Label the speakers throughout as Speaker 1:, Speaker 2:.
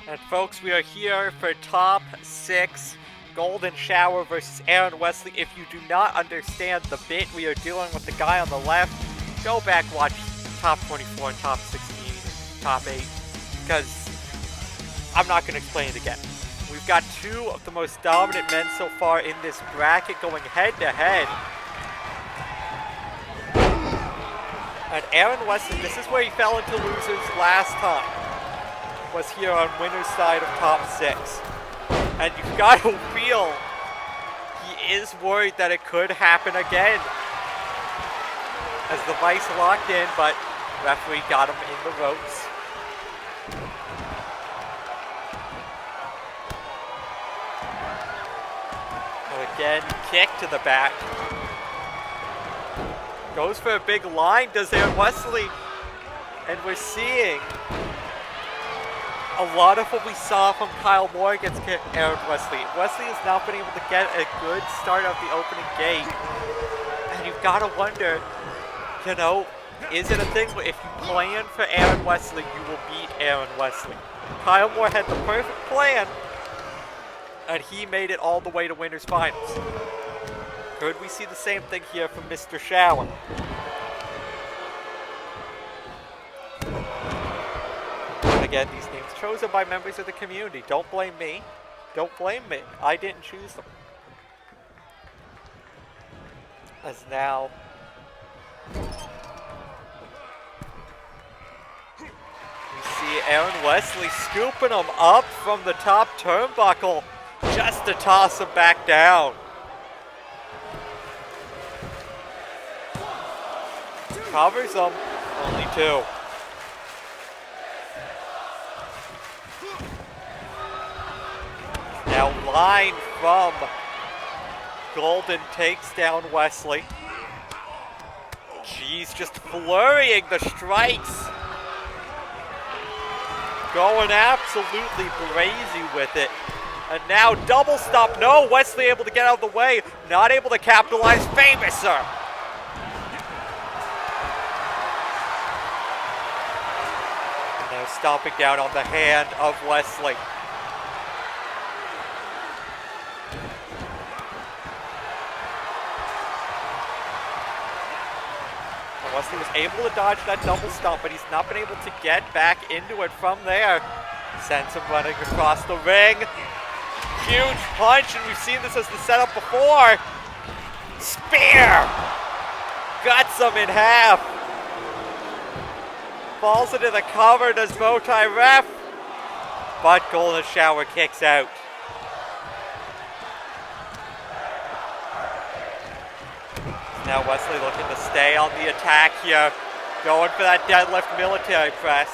Speaker 1: And folks, we are here for top 6 Golden Shower versus Aaron Wesley. If you do not understand the bit we are doing with the guy on the left, go back, watch top 24 and top 16 and top 8, because I'm not going to explain it again. We've got two of the most dominant men so far in this bracket going head to head. And Aaron Wesley, this is where he fell into losers last time, was here on winner's side of top 6. And you've got to feel he is worried that it could happen again. As the vice locked in, but referee got him in the ropes. So again, kick to the back. Goes for a big line, does Aaron Wesley. And we're seeing a lot of what we saw from Kyle Moore against Aaron Wesley. Wesley has not been able to get a good start of the opening gate. And you've got to wonder, you know, is it a thing where if you plan for Aaron Wesley, you will beat Aaron Wesley? Kyle Moore had the perfect plan, and he made it all the way to winners finals. Could we see the same thing here from Mr. Shower? And again, these names chosen by members of the community. Don't blame me. Don't blame me. I didn't choose them. As now, we see Aaron Wesley scooping him up from the top turnbuckle just to toss him back down. Covers him, only 2. Now line from Golden takes down Wesley. Jeez, just flurrying the strikes. Going absolutely crazy with it. And now double stop. No, Wesley able to get out of the way. Not able to capitalize. Famouser. And now stomping down on the hand of Wesley. Wesley was able to dodge that double stomp, but he's not been able to get back into it from there. Sends him running across the ring. Huge punch, and we've seen this as the setup before. Spear! Guts him in half. Falls into the cover, does bow tie ref. But Golden Shower kicks out. Now Wesley looking to stay on the attack here. Going for that deadlift military press.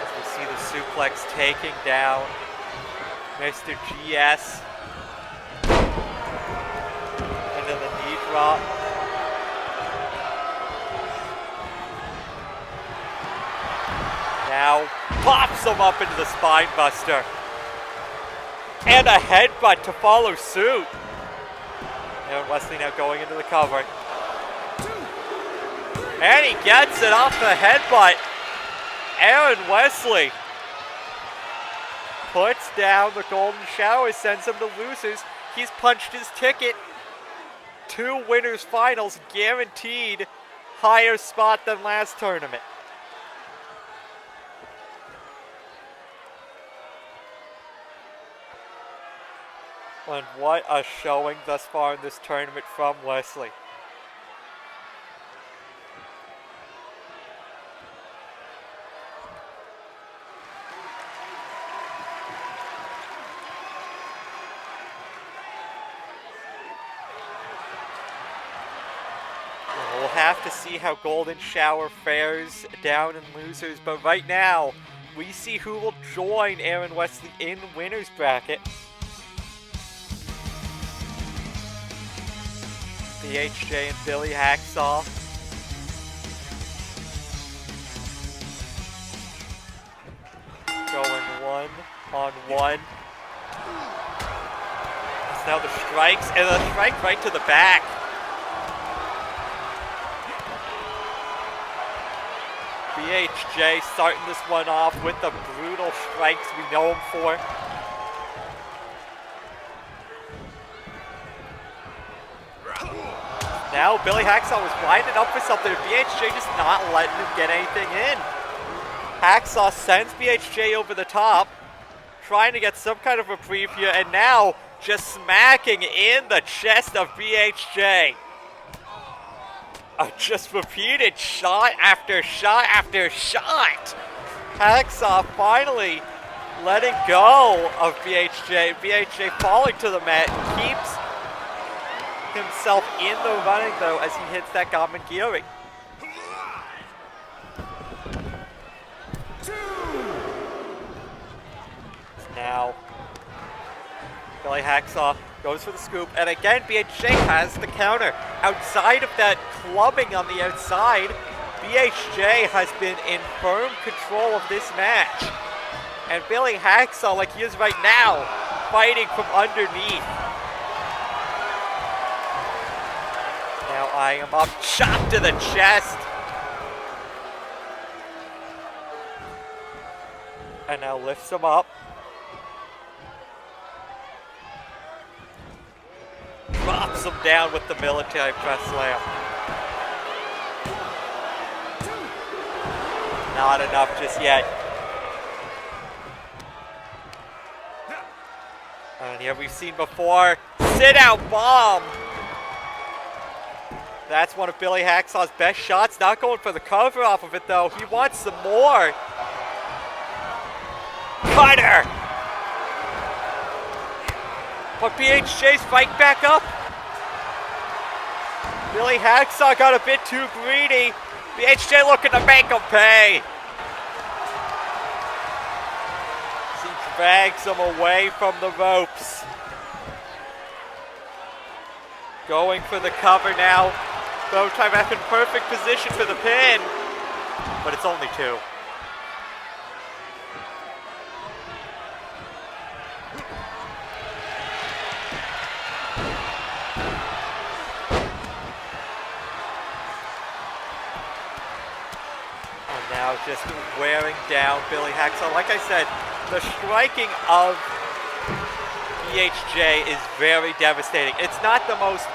Speaker 1: As we see the suplex taking down Mr. GS. And then the knee drop. Now pops him up into the spine buster. And a headbutt to follow suit. And Wesley now going into the cover. And he gets it off the headbutt. Aaron Wesley puts down the Golden Shower, sends him to losers. He's punched his ticket. 2 winners finals, guaranteed higher spot than last tournament. And what a showing thus far in this tournament from Wesley. And we'll have to see how Golden Shower fares down in losers, but right now, we see who will join Aaron Wesley in winners bracket. BHJ and Billy Hacksaw. Going 1 on one. It's now the strikes, and a strike right to the back. BHJ starting this one off with the brutal strikes we know him for. Now Billy Hacksaw was winding up for something, and BHJ just not letting him get anything in. Hacksaw sends BHJ over the top, trying to get some kind of reprieve here, and now just smacking in the chest of BHJ. Just repeated shot after shot after shot. Hacksaw finally letting go of BHJ. BHJ falling to the mat, keeps himself in the running though as he hits that Gammon Geary. Now, Billy Hacksaw goes for the scoop, and again BHJ has the counter. Outside of that clubbing on the outside, BHJ has been in firm control of this match. And Billy Hacksaw, like he is right now, fighting from underneath. Now eyeing him up, chop to the chest. And now lifts him up. Drops him down with the military press slam. Not enough just yet. And here we've seen before, sit-out bomb. That's one of Billy Hacksaw's best shots. Not going for the cover off of it though. He wants some more. Cutter! But BHJ's fighting back up. Billy Hacksaw got a bit too greedy. BHJ looking to make him pay. He drags him away from the ropes. Going for the cover now. Bow tie back in perfect position for the pin. But it's only two. Now just wearing down Billy Hacksaw. Like I said, the striking of BHJ is very devastating. It's not the most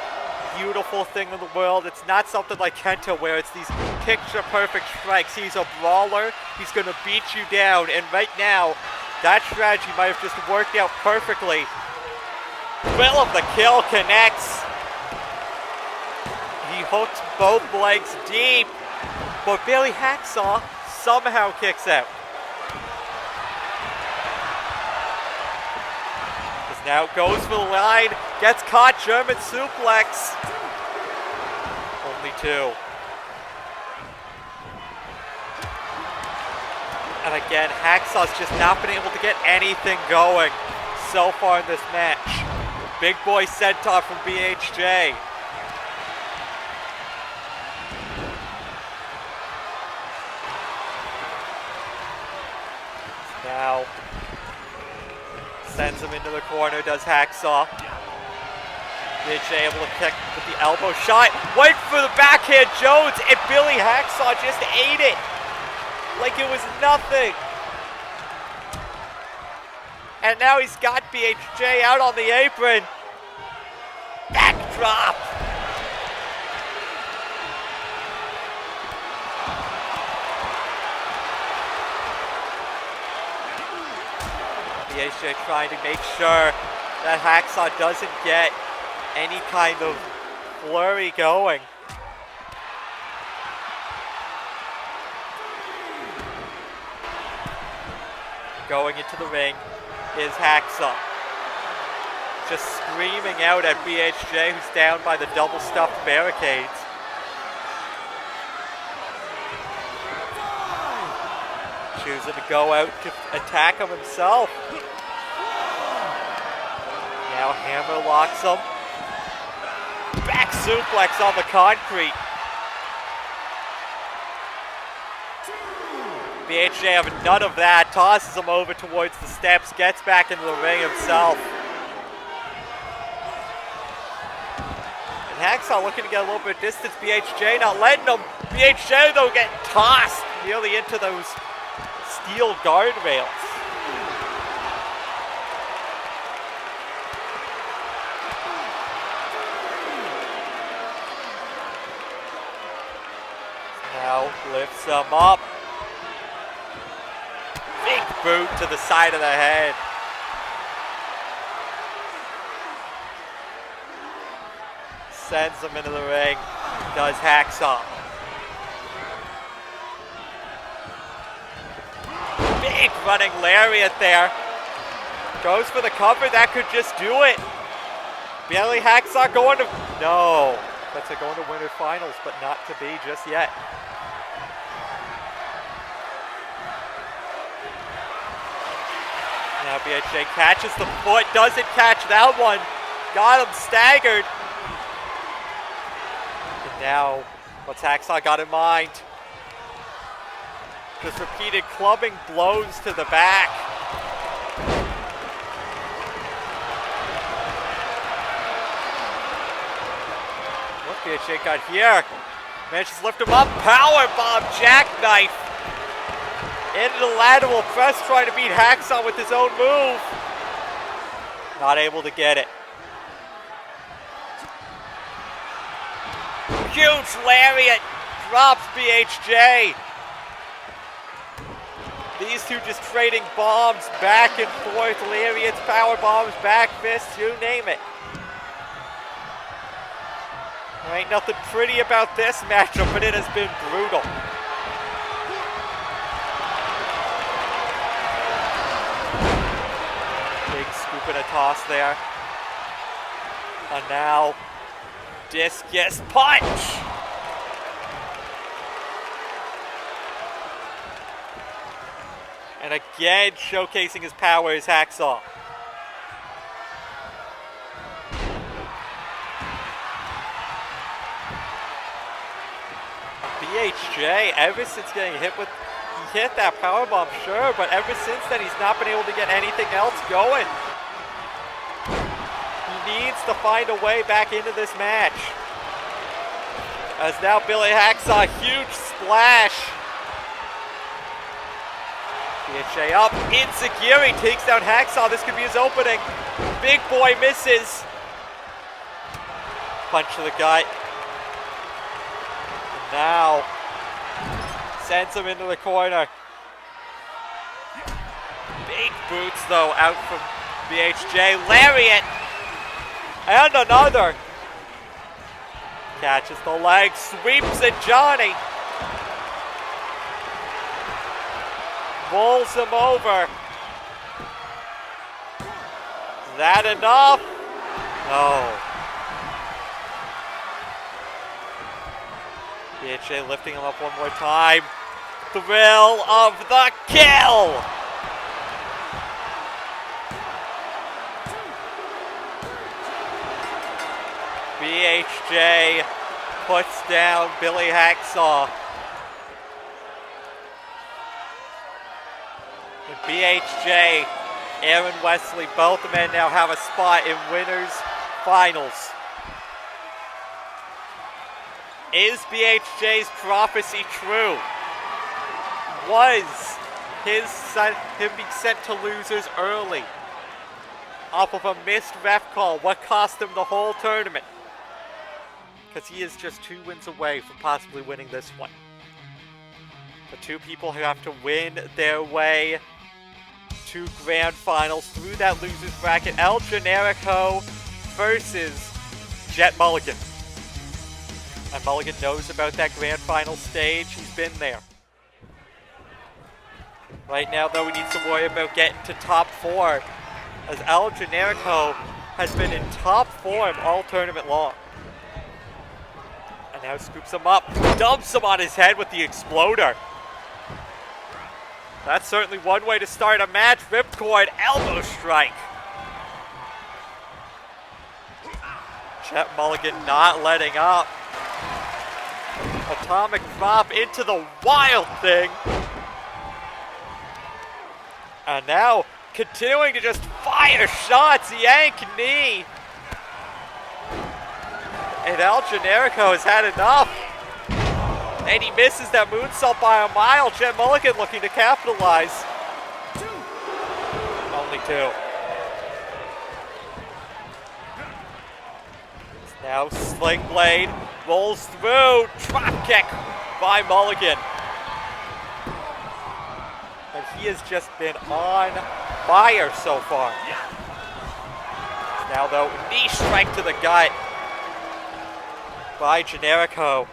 Speaker 1: beautiful thing in the world. It's not something like Kenta where it's these picture-perfect strikes. He's a brawler. He's going to beat you down. And right now, that strategy might have just worked out perfectly. Will of the kill connects. He hooks both legs deep. But Billy Hacksaw somehow kicks out. Now goes for the line, gets caught, German suplex. Only two. And again, Hacksaw's just not been able to get anything going so far in this match. Big boy senton from BHJ. Now sends him into the corner, does Hacksaw. BHJ able to kick with the elbow shot. Wait for the backhand Jones, and Billy Hacksaw just ate it like it was nothing. And now he's got BHJ out on the apron. Backdrop. BHJ trying to make sure that Hacksaw doesn't get any kind of flurry going. Going into the ring is Hacksaw. Just screaming out at BHJ, who's down by the double stuffed barricades. Choosing to go out to attack him himself. Now hammer locks him. Back suplex on the concrete. BHJ having none of that, tosses him over towards the steps, gets back into the ring himself. And Hacksaw looking to get a little bit of distance, BHJ not letting him. BHJ though getting tossed nearly into those steel guardrails. Now lifts him up. Big boot to the side of the head. Sends him into the ring. Does Hacksaw. Big running lariat there. Goes for the cover. That could just do it. Billy Hacksaw going to... No. That's going to winter finals, but not to be just yet. Now BHJ catches the foot, doesn't catch that one. Got him staggered. And now, what's Hacksaw got in mind? Just repeated clubbing blows to the back. What BHJ got here? Manages to lift him up. Powerbomb jackknife. Into the lateral press, trying to beat Hacksaw with his own move. Not able to get it. Huge lariat drops BHJ. These two just trading bombs back and forth. Lariats, power bombs, back fists, you name it. There ain't nothing pretty about this matchup, but it has been brutal. Scoop and a toss there. And now, discus punch! And again, showcasing his power is Hacksaw. BHJ, ever since getting hit with... He hit that powerbomb, sure, but ever since then, he's not been able to get anything else going. Needs to find a way back into this match. As now Billy Hacksaw, huge splash. BHJ up, Inzagiri takes down Hacksaw. This could be his opening. Big boy misses. Punch to the gut. And now sends him into the corner. Big boots though out from BHJ. Lariat. And another. Catches the leg, sweeps it, Johnny. Rolls him over. Is that enough? No. BHJ lifting him up one more time. Thrill of the kill. BHJ puts down Billy Hacksaw. And BHJ, Aaron Wesley, both men now have a spot in winners finals. Is BHJ's prophecy true? Was him being sent to losers early off of a missed ref call what cost him the whole tournament? Because he is just 2 wins away from possibly winning this one. The two people who have to win their way to grand finals through that losers bracket. El Generico versus Jet Mulligan. And Mulligan knows about that grand final stage. He's been there. Right now, though, he needs to worry about getting to top 4, as El Generico has been in top form all tournament long. And now scoops him up, dumps him on his head with the exploder. That's certainly one way to start a match. Ripcord elbow strike. Jet Mulligan not letting up. Atomic drop into the Wild Thing. And now, continuing to just fire shots, yank knee. And El Generico has had enough. And he misses that moonsault by a mile. Jet Mulligan looking to capitalize. Only two. Now Sling Blade rolls through. Drop kick by Mulligan. And he has just been on fire so far. Now though, knee strike to the gut by Generico.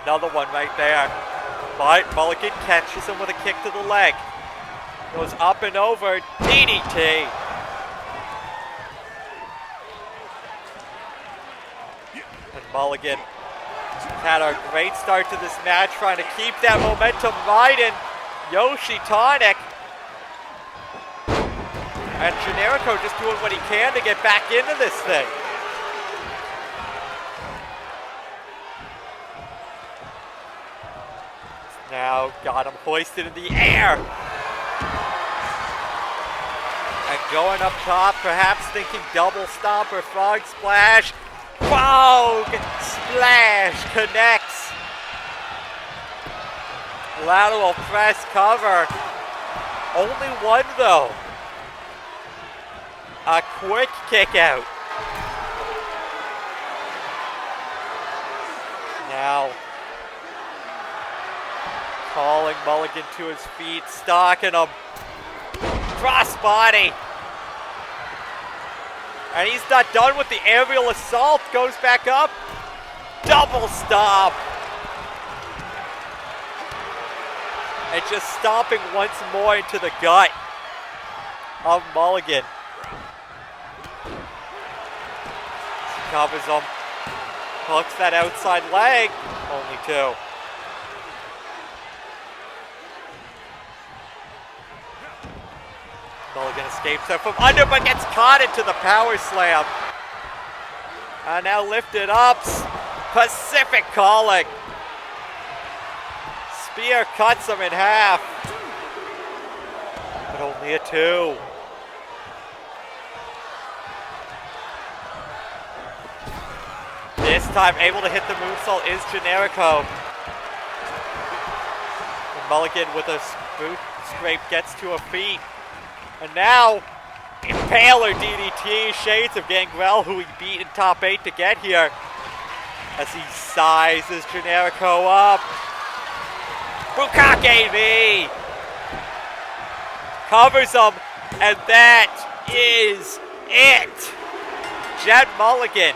Speaker 1: Another one right there. But Mulligan catches him with a kick to the leg. Goes up and over. DDT. And Mulligan had a great start to this match, trying to keep that momentum riding. Yoshi Tonic. And Generico just doing what he can to get back into this thing. Now got him hoisted in the air. And going up top, perhaps thinking double stomp or frog splash. Frog splash connects. Lateral press cover. Only one though. A quick kick out. Now calling Mulligan to his feet, stalking him. Crossbody. And he's not done with the aerial assault. Goes back up. Double stomp. And just stomping once more into the gut of Mulligan. Covers him. Hooks that outside leg. Only two. Mulligan escapes that from under, but gets caught into the power slam. And now lifted up. Pacific calling. Spear cuts him in half. But only a two. This time able to hit the moonsault is Generico. And Mulligan with a boot scrape gets to a feet. And now, Impaler DDT, shades of Gangrel, who he beat in top 8 to get here. As he sizes Generico up. Bukake knee. Covers him, and that is it. Jet Mulligan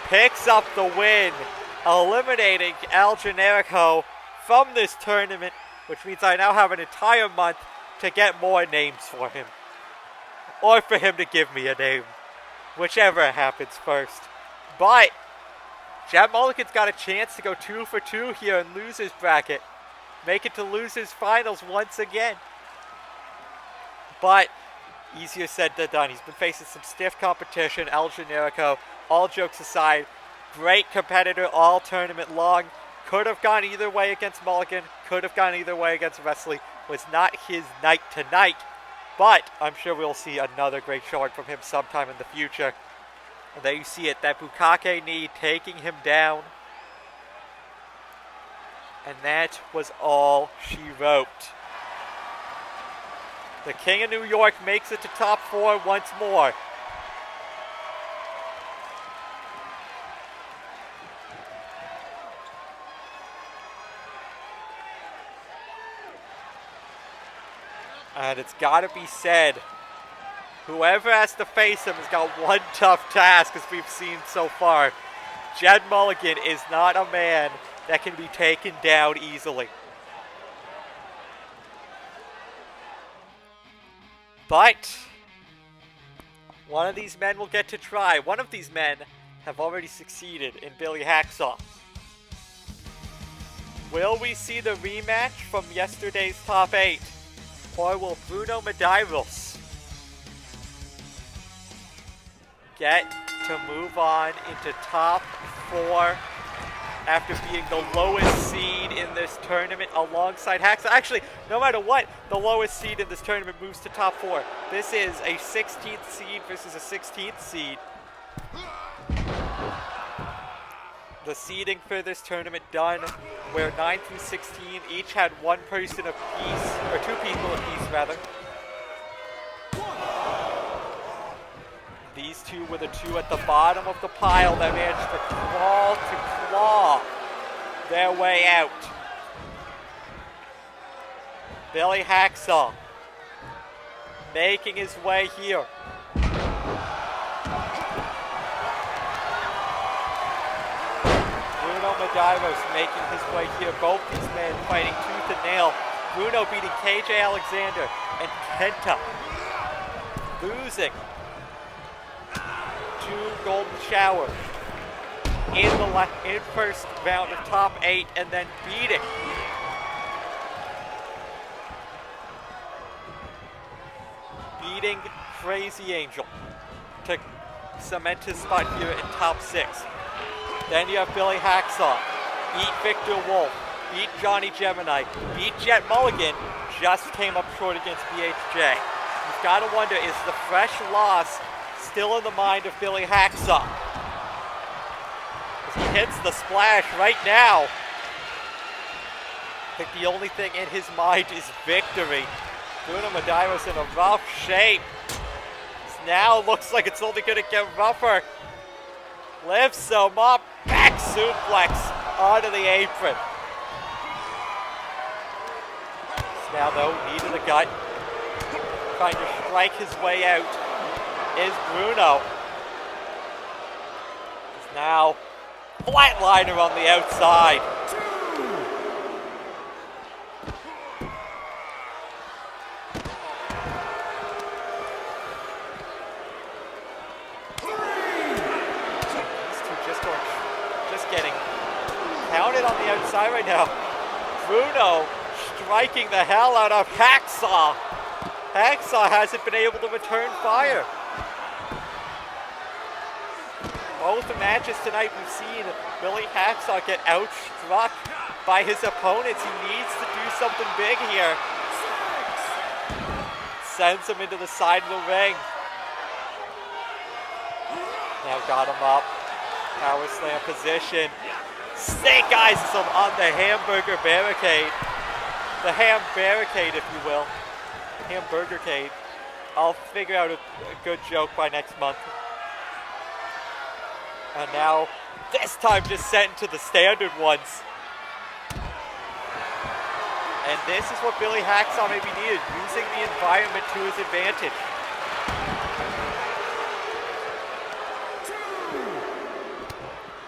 Speaker 1: picks up the win, eliminating El Generico from this tournament, which means I now have an entire month to get more names for him. Or for him to give me a name. Whichever happens first. But Jet Mulligan's got a chance to go 2 for 2 here in losers bracket. Make it to losers finals once again. But easier said than done. He's been facing some stiff competition. El Generico, all jokes aside, great competitor all tournament long. Could have gone either way against Mulligan. Could have gone either way against Wesley. Was not his night tonight. But I'm sure we'll see another great showing from him sometime in the future. And there you see it. That Bukake knee taking him down. And that was all she wrote. The King of New York makes it to top 4 once more. And it's got to be said, whoever has to face him has got one tough task, as we've seen so far. Jet Mulligan is not a man that can be taken down easily. But one of these men will get to try. One of these men have already succeeded in Billy Hacksaw. Will we see the rematch from yesterday's top 8? Or will Bruno Medeiros get to move on into top 4 after being the lowest seed in this tournament alongside Hacksaw. Actually, no matter what, the lowest seed in this tournament moves to top 4. This is a 16th seed versus a 16th seed. The seeding for this tournament done, where 9 through 16 each had one person apiece, or 2 people apiece rather. These 2 were the 2 at the bottom of the pile that managed to claw their way out. Billy Hacksaw making his way here. Bruno Medeiros making his way here. Both these men fighting tooth and nail. Bruno beating KJ Alexander and Kenta losing to Golden Shower in first round of top 8 and then beating Crazy Angel to cement his spot here in top 6. Then you have Billy Hacksaw, beat Victor Wolf, beat Johnny Gemini, beat Jet Mulligan, just came up short against BHJ. You've got to wonder, is the fresh loss still in the mind of Billy Hacksaw? As he hits the splash right now, I think the only thing in his mind is victory. Bruno Medeiros in a rough shape. This now looks like it's only going to get rougher. Lifts him up, back suplex onto the apron. Now though, knee to the gut, trying to strike his way out is Bruno. He's now flatliner on the outside. Counted on the outside right now. Bruno striking the hell out of Hacksaw. Hacksaw hasn't been able to return fire. Both the matches tonight we've seen Billy Hacksaw get outstruck by his opponents. He needs to do something big here. Sends him into the side of the ring. Now got him up. Power slam position. Snake eyes him on the hamburger barricade. The ham barricade, if you will. Hamburgercade. I'll figure out a good joke by next month. And now, this time just sent into the standard ones. And this is what Billy Hacksaw maybe needed, using the environment to his advantage.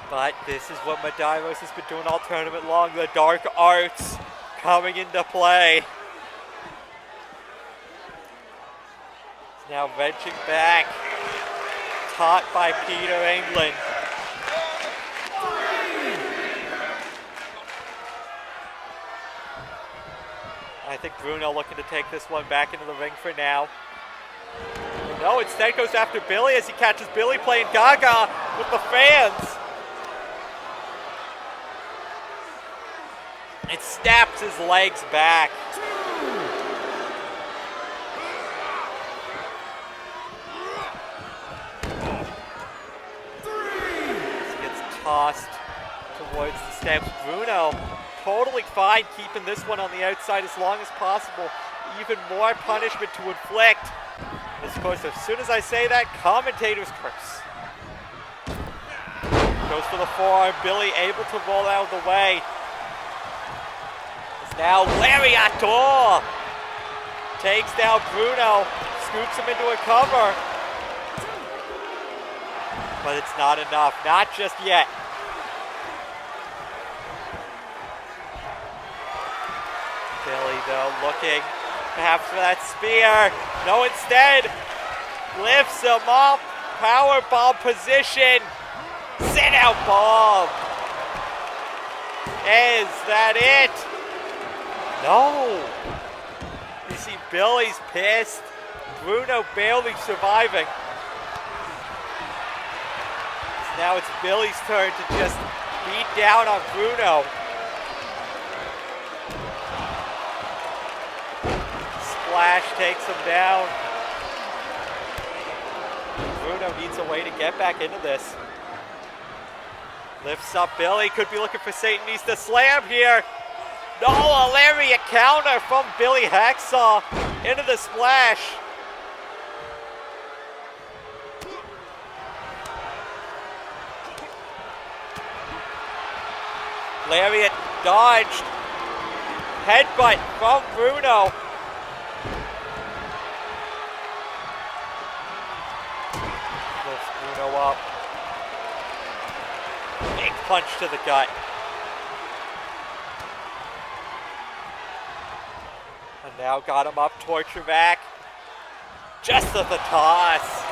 Speaker 1: But this is what Medeiros has been doing all tournament long. The dark arts coming into play. He's now wrenching back. Taught by Peter England. I think Bruno looking to take this one back into the ring for now. No, instead goes after Billy as he catches Billy playing Gaga with the fans. It snaps his legs back. He gets tossed towards the steps. Bruno totally fine keeping this one on the outside as long as possible. Even more punishment to inflict. And of course, as soon as I say that, commentators curse. Goes for the forearm. Billy able to roll out of the way. Now Lariator takes down Bruno, scoops him into a cover. But it's not enough, not just yet. Billy though looking perhaps for that spear. No, instead lifts him up, power bomb position, sit out bomb. Is that it? No! You see Billy's pissed. Bruno barely surviving. So now it's Billy's turn to just beat down on Bruno. Splash takes him down. Bruno needs a way to get back into this. Lifts up Billy, could be looking for Satan, needs to slam here. No, a lariat counter from Billy Hacksaw into the splash. Lariat dodged. Headbutt from Bruno. Lifts Bruno up. Big punch to the gut. And now got him up, torture back. Just at the toss.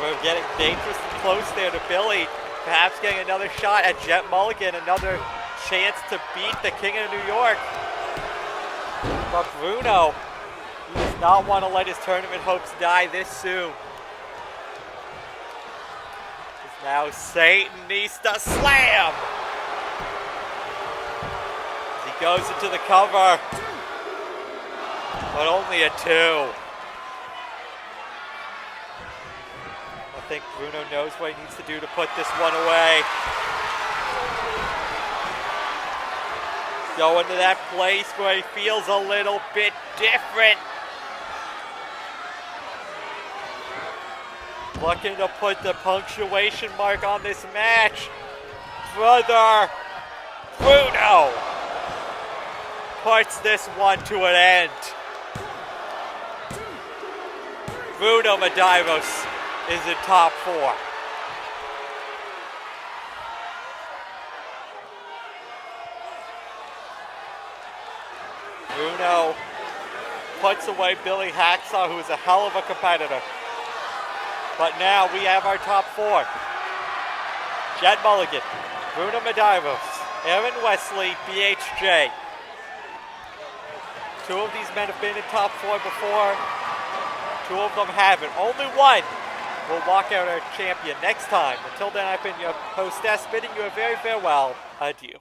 Speaker 1: We're getting dangerously close there to Billy. Perhaps getting another shot at Jet Mulligan, another chance to beat the King of New York. But Bruno, he does not want to let his tournament hopes die this soon. Now Satan needs to slam. As he goes into the cover, but only a 2. I think Bruno knows what he needs to do to put this one away. Going to that place where he feels a little bit different. Looking to put the punctuation mark on this match. Brother Bruno puts this one to an end. Bruno Medeiros is in top 4. Bruno puts away Billy Hacksaw, who is a hell of a competitor. But now we have our top 4. Jet Mulligan, Bruno Medeiros, Aaron Wesley, BHJ. 2 of these men have been in top 4 before. 2 of them haven't. Only one will walk out our champion next time. Until then, I've been your hostess, bidding you a very farewell adieu.